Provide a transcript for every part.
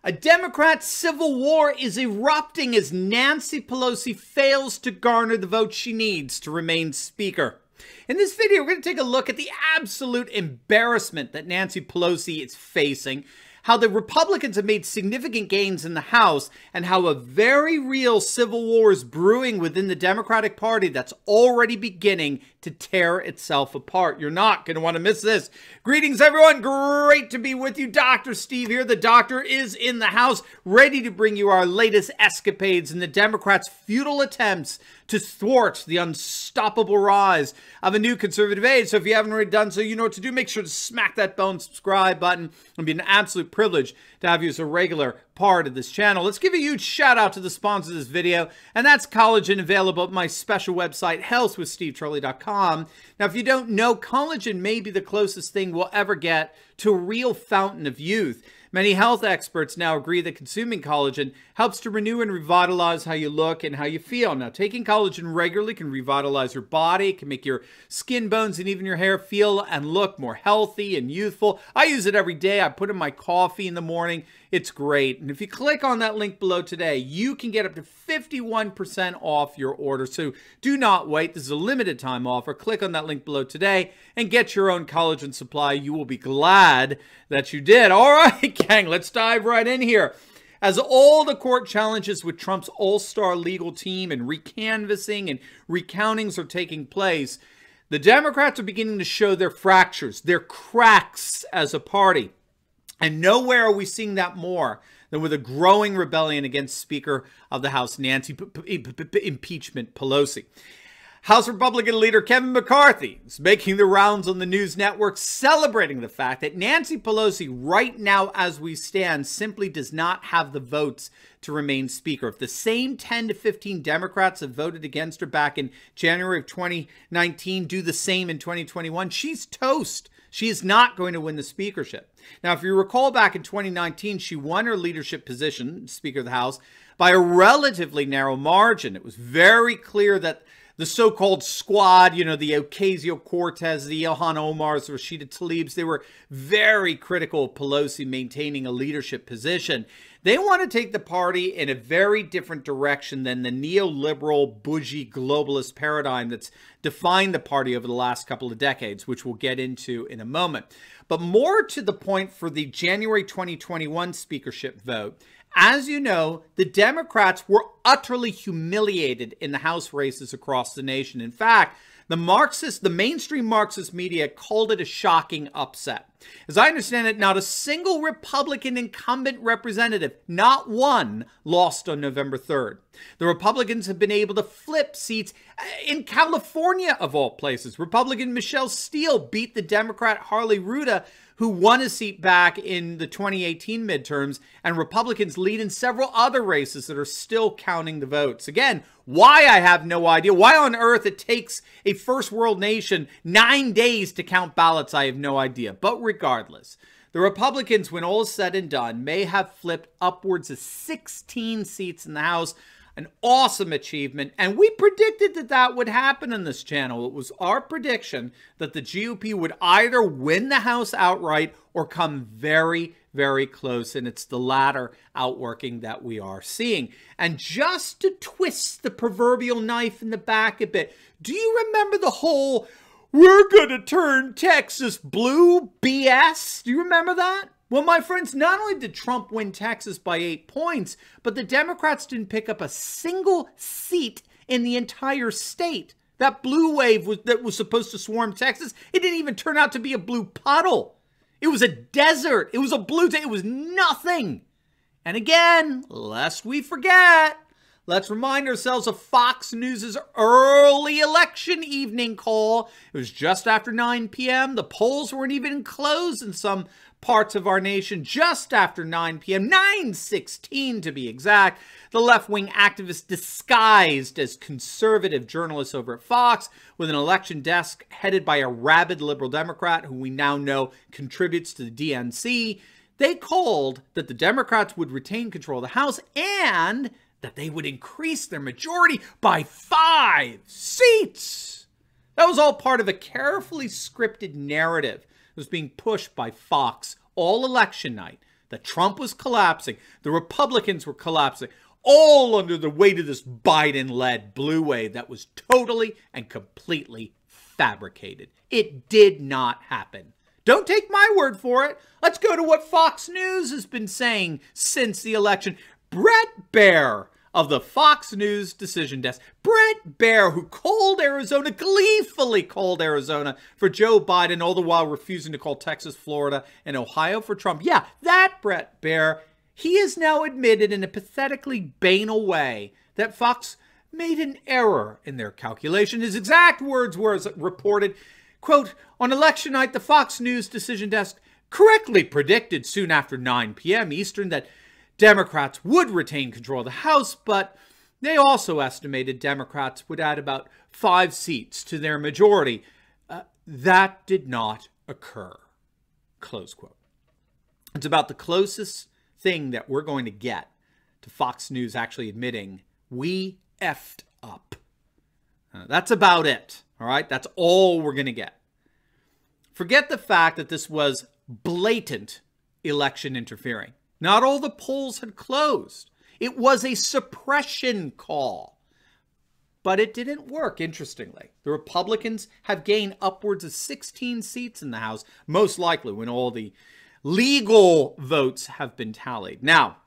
A Democrat civil war is erupting as Nancy Pelosi fails to garner the votes she needs to remain Speaker. In this video, we're going to take a look at the absolute embarrassment that Nancy Pelosi is facing, how the Republicans have made significant gains in the House, and how a very real civil war is brewing within the Democratic Party that's already beginning to tear itself apart. You're not going to want to miss this. Greetings, everyone. Great to be with you. Dr. Steve here. The doctor is in the house, ready to bring you our latest escapades in the Democrats' futile attempts to thwart the unstoppable rise of a new conservative age. So if you haven't already done so, you know what to do. Make sure to smack that bone subscribe button. It'll be an absolute privilege to have you as a regular part of this channel. Let's give a huge shout out to the sponsor of this video, and that's collagen, available at my special website, healthwithsteveturley.com. Now, if you don't know, collagen may be the closest thing we'll ever get to a real fountain of youth. Many health experts now agree that consuming collagen helps to renew and revitalize how you look and how you feel. Now, taking collagen regularly can revitalize your body, can make your skin, bones, and even your hair feel and look more healthy and youthful. I use it every day. I put it in my coffee in the morning. It's great. And if you click on that link below today, you can get up to 51% off your order. So do not wait. This is a limited time offer. Click on that link below today and get your own collagen supply. You will be glad that you did. All right, gang, let's dive right in here. As all the court challenges with Trump's all-star legal team and recanvassing and recountings are taking place, the Democrats are beginning to show their fractures, their cracks as a party. And nowhere are we seeing that more than with a growing rebellion against Speaker of the House, Nancy Impeachment Pelosi. House Republican leader Kevin McCarthy is making the rounds on the news network, celebrating the fact that Nancy Pelosi, right now as we stand, simply does not have the votes to remain Speaker. If the same 10 to 15 Democrats have voted against her back in January of 2019 do the same in 2021, she's toast. She is not going to win the speakership. Now, if you recall back in 2019, she won her leadership position, Speaker of the House, by a relatively narrow margin. It was very clear that the so-called squad, you know, the Ocasio-Cortez, the Ilhan Omars, the Rashida Tlaibs, they were very critical of Pelosi maintaining a leadership position. They want to take the party in a very different direction than the neoliberal, bougie, globalist paradigm that's defined the party over the last couple of decades, which we'll get into in a moment. But more to the point, for the January 2021 speakership vote, as you know, the Democrats were utterly humiliated in the House races across the nation. In fact, the mainstream Marxist media called it a shocking upset. As I understand it, not a single Republican incumbent representative, not one, lost on November 3rd. The Republicans have been able to flip seats in California, of all places. Republican Michelle Steele beat the Democrat Harley Ruda, who won a seat back in the 2018 midterms, and Republicans lead in several other races that are still counting the votes. Again, why, I have no idea. Why on earth it takes a first world nation 9 days to count ballots, I have no idea. But regardless, the Republicans, when all is said and done, may have flipped upwards of 16 seats in the House. An awesome achievement, and we predicted that that would happen in this channel. It was our prediction that the GOP would either win the House outright or come very, very close, and it's the latter outworking that we are seeing. And just to twist the proverbial knife in the back a bit, do you remember the whole "we're gonna turn Texas blue" BS? Do you remember that? Well, my friends, not only did Trump win Texas by 8 points, but the Democrats didn't pick up a single seat in the entire state. That blue wave that was supposed to swarm Texas, it didn't even turn out to be a blue puddle. It was a desert. It was a blue day. It was nothing. And again, lest we forget, let's remind ourselves of Fox News' early election evening call. It was just after 9 p.m. The polls weren't even closed in some parts of our nation. Just after 9 p.m., 9:16 to be exact, the left-wing activists disguised as conservative journalists over at Fox, with an election desk headed by a rabid liberal Democrat who we now know contributes to the DNC, they called that the Democrats would retain control of the House and that they would increase their majority by 5 seats. That was all part of a carefully scripted narrative that was being pushed by Fox all election night that Trump was collapsing, the Republicans were collapsing, all under the weight of this Biden-led blue wave that was totally and completely fabricated. It did not happen. Don't take my word for it. Let's go to what Fox News has been saying since the election. Brett Baier of the Fox News decision desk. Brett Baier, who called Arizona, gleefully called Arizona for Joe Biden, all the while refusing to call Texas, Florida, and Ohio for Trump. Yeah, that Brett Baier, he has now admitted in a pathetically banal way that Fox made an error in their calculation. His exact words were, as reported, quote, on election night, the Fox News decision desk correctly predicted soon after 9 p.m. Eastern that Democrats would retain control of the House, but they also estimated Democrats would add about 5 seats to their majority. That did not occur, close quote. It's about the closest thing that we're going to get to Fox News actually admitting we effed up. That's about it. All right, that's all we're going to get. Forget the fact that this was blatant election interfering. Not all the polls had closed. It was a suppression call. But it didn't work, interestingly. The Republicans have gained upwards of 16 seats in the House, most likely when all the legal votes have been tallied. Now,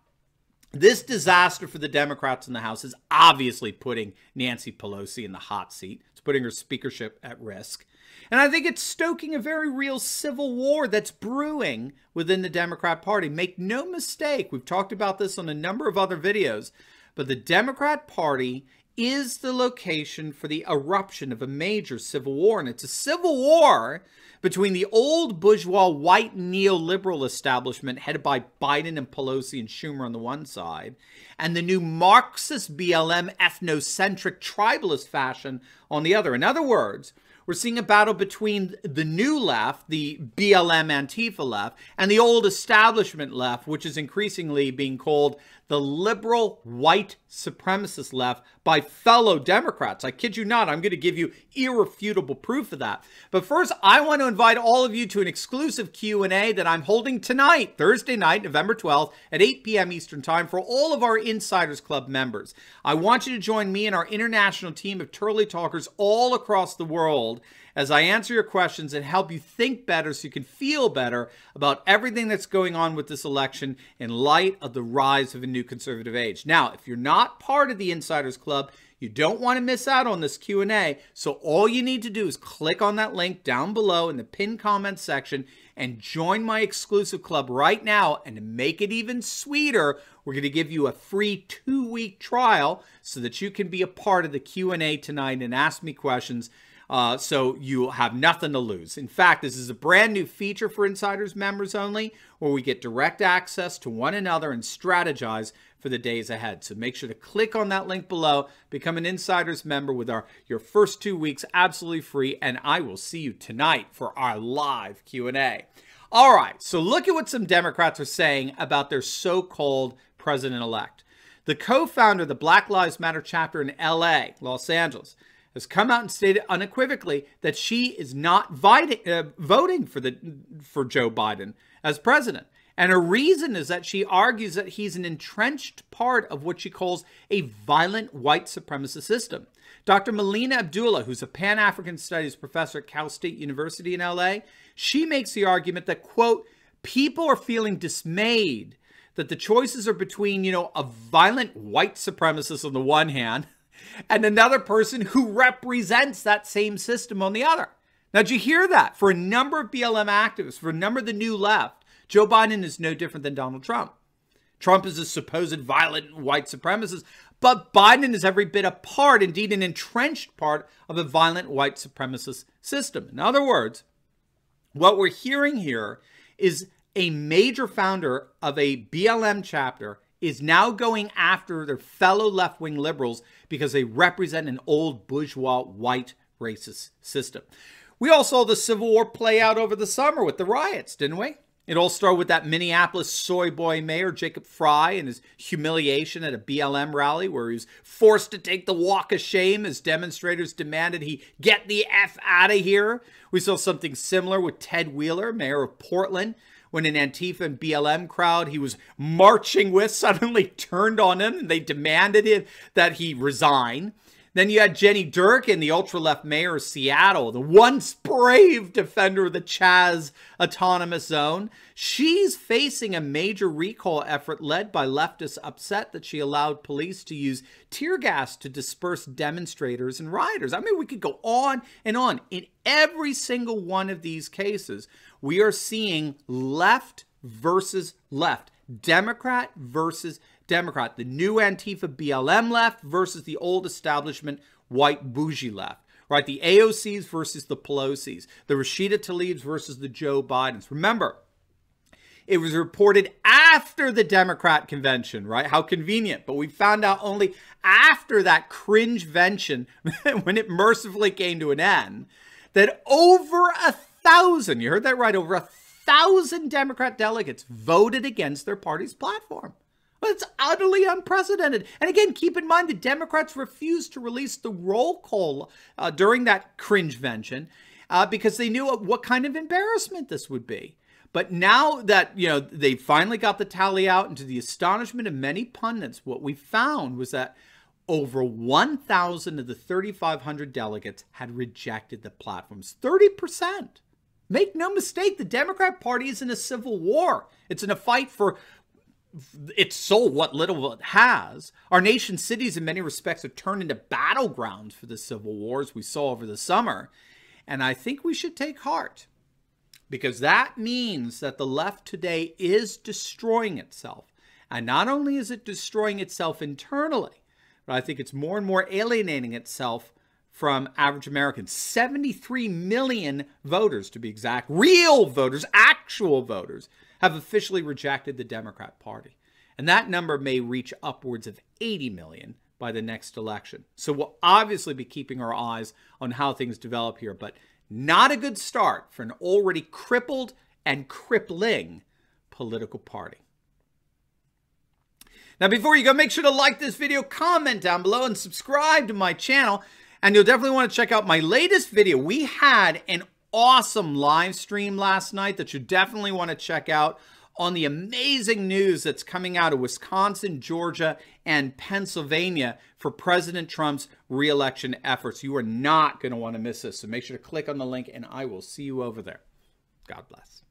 this disaster for the Democrats in the House is obviously putting Nancy Pelosi in the hot seat. It's putting her speakership at risk. And I think it's stoking a very real civil war that's brewing within the Democrat Party. Make no mistake, we've talked about this on a number of other videos, but the Democrat Party is the location for the eruption of a major civil war. And it's a civil war between the old bourgeois white neoliberal establishment headed by Biden and Pelosi and Schumer on the one side, and the new Marxist BLM ethnocentric tribalist fashion on the other. In other words, we're seeing a battle between the new left, the BLM Antifa left, and the old establishment left, which is increasingly being called the liberal white supremacist left by fellow Democrats. I kid you not, I'm going to give you irrefutable proof of that. But first, I want to invite all of you to an exclusive Q&A that I'm holding tonight, Thursday night, November 12th at 8 p.m. Eastern Time for all of our Insiders Club members. I want you to join me and our international team of Turley talkers all across the world as I answer your questions and help you think better so you can feel better about everything that's going on with this election in light of the rise of a new conservative age. Now, if you're not part of the Insiders Club, you don't want to miss out on this Q&A, so all you need to do is click on that link down below in the pinned comments section and join my exclusive club right now. And to make it even sweeter, we're going to give you a free 2-week trial so that you can be a part of the Q&A tonight and ask me questions. So you have nothing to lose. In fact, this is a brand new feature for Insiders members only, where we get direct access to one another and strategize for the days ahead. So make sure to click on that link below, become an Insiders member with your first 2 weeks absolutely free, and I will see you tonight for our live Q&A. All right, so look at what some Democrats are saying about their so-called president-elect. The co-founder of the Black Lives Matter chapter in LA, Los Angeles, has come out and stated unequivocally that she is not voting for Joe Biden as president. And her reason is that she argues that he's an entrenched part of what she calls a violent white supremacist system. Dr. Melina Abdullah, who's a Pan-African Studies professor at Cal State University in LA, she makes the argument that, quote, people are feeling dismayed that the choices are between, a violent white supremacist on the one hand and another person who represents that same system on the other. Now, did you hear that? For a number of BLM activists, for a number of the new left, Joe Biden is no different than Donald Trump. Trump is a supposed violent white supremacist, but Biden is every bit a part, indeed an entrenched part, of a violent white supremacist system. In other words, what we're hearing here is a major founder of a BLM chapter is now going after their fellow left-wing liberals because they represent an old bourgeois white racist system. We all saw the Civil War play out over the summer with the riots, didn't we? It all started with that Minneapolis soy boy mayor, Jacob Fry, and his humiliation at a BLM rally where he was forced to take the walk of shame as demonstrators demanded he get the F out of here. We saw something similar with Ted Wheeler, mayor of Portland, when an Antifa and BLM crowd he was marching with suddenly turned on him and they demanded that he resign. Then you had Jenny Durkin, the ultra-left mayor of Seattle, the once brave defender of the Chaz Autonomous Zone. She's facing a major recall effort led by leftists upset that she allowed police to use tear gas to disperse demonstrators and rioters. I mean, we could go on and on. In every single one of these cases, we are seeing left versus left, Democrat versus Democrat, the new Antifa BLM left versus the old establishment white bougie left, right? The AOCs versus the Pelosi's, the Rashida Tlaibs versus the Joe Bidens. Remember, it was reported after the Democrat convention, right? How convenient. But we found out only after that cringe-vention, when it mercifully came to an end, that over 1,000, you heard that right, over 1,000 Democrat delegates voted against their party's platform. It's utterly unprecedented. And again, keep in mind the Democrats refused to release the roll call during that cringe-vention because they knew what kind of embarrassment this would be. But now that, they finally got the tally out, and to the astonishment of many pundits, what we found was that over 1,000 of the 3,500 delegates had rejected the platforms. 30%. Make no mistake, the Democrat Party is in a civil war. It's in a fight for its soul, what little it has. Our nation's cities in many respects have turned into battlegrounds for the civil wars we saw over the summer. And I think we should take heart, because that means that the left today is destroying itself. And not only is it destroying itself internally, but I think it's more and more alienating itself from average Americans. 73 million voters, to be exact, real voters, actual voters, have officially rejected the Democrat Party. And that number may reach upwards of 80 million by the next election. So we'll obviously be keeping our eyes on how things develop here, but not a good start for an already crippled and crippling political party. Now, before you go, make sure to like this video, comment down below, and subscribe to my channel. And you'll definitely want to check out my latest video. We had an awesome live stream last night that you definitely want to check out on the amazing news that's coming out of Wisconsin, Georgia, and Pennsylvania for President Trump's re-election efforts. You are not going to want to miss this. So make sure to click on the link, and I will see you over there. God bless.